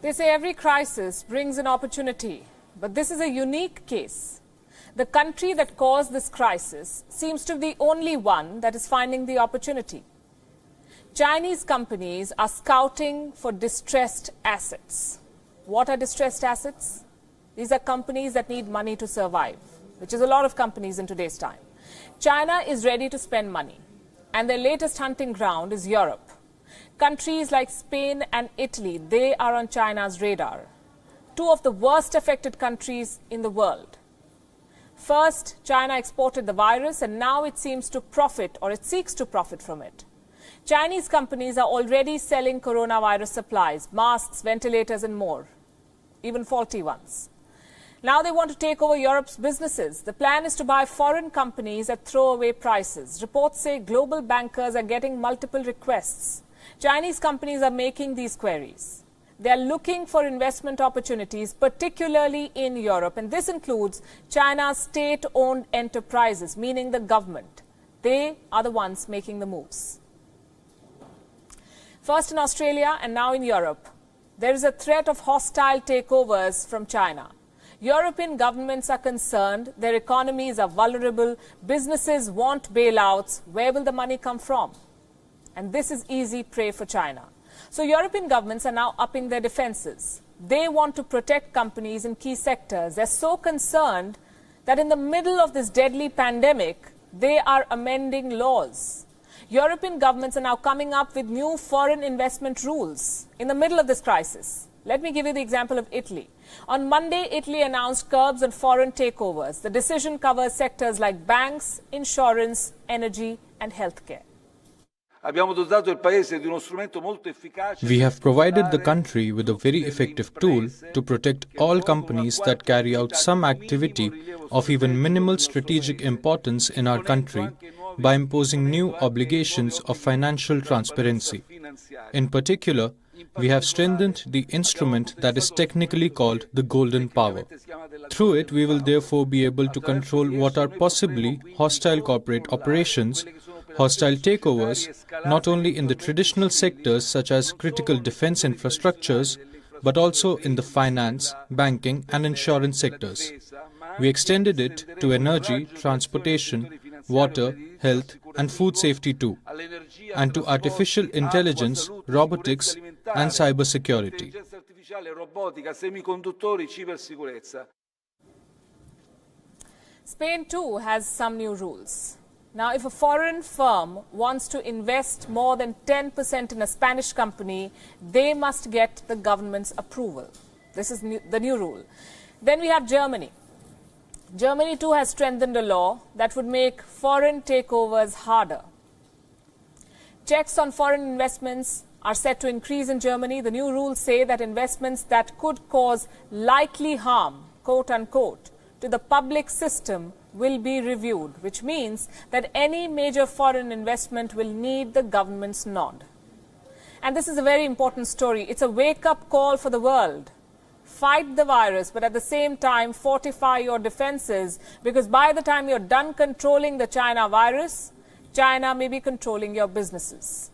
They say every crisis brings an opportunity, but this is a unique case. The country that caused this crisis seems to be the only one that is finding the opportunity. Chinese companies are scouting for distressed assets. What are distressed assets? These are companies that need money to survive, which is a lot of companies in today's time. China is ready to spend money, and their latest hunting ground is Europe. Countries like Spain and Italy, they are on China's radar. Two of the worst affected countries in the world. First, China exported the virus, and now it seems to profit, or it seeks to profit from it. Chinese companies are already selling coronavirus supplies, masks, ventilators and more, even faulty ones. Now they want to take over Europe's businesses. The plan is to buy foreign companies at throwaway prices. Reports say global bankers are getting multiple requests. Chinese companies are making these queries. They are looking for investment opportunities, particularly in Europe, and this includes China's state-owned enterprises, meaning the government. They are the ones making the moves. First in Australia and now in Europe, there is a threat of hostile takeovers from China. European governments are concerned, their economies are vulnerable, businesses want bailouts. Where will the money come from? And this is easy prey for China. So European governments are now upping their defenses. They want to protect companies in key sectors. They're so concerned that in the middle of this deadly pandemic, they are amending laws. European governments are now coming up with new foreign investment rules in the middle of this crisis. Let me give you the example of Italy. On Monday, Italy announced curbs on foreign takeovers. The decision covers sectors like banks, insurance, energy and healthcare. We have provided the country with a very effective tool to protect all companies that carry out some activity of even minimal strategic importance in our country by imposing new obligations of financial transparency. In particular, we have strengthened the instrument that is technically called the Golden Power. Through it, we will therefore be able to control what are possibly hostile corporate operations, hostile takeovers, not only in the traditional sectors such as critical defense infrastructures, but also in the finance, banking and insurance sectors. We extended it to energy, transportation, water, health and food safety too, and to artificial intelligence, robotics and cybersecurity. Spain too has some new rules. Now, if a foreign firm wants to invest more than 10% in a Spanish company, they must get the government's approval. This is the new rule. Then we have Germany. Germany too has strengthened a law that would make foreign takeovers harder. Checks on foreign investments are set to increase in Germany. The new rules say that investments that could cause likely harm, quote unquote, to the public system will be reviewed, which means that any major foreign investment will need the government's nod. And this is a very important story. It's a wake-up call for the world. Fight the virus, but at the same time fortify your defenses, because by the time you're done controlling the China virus, China may be controlling your businesses.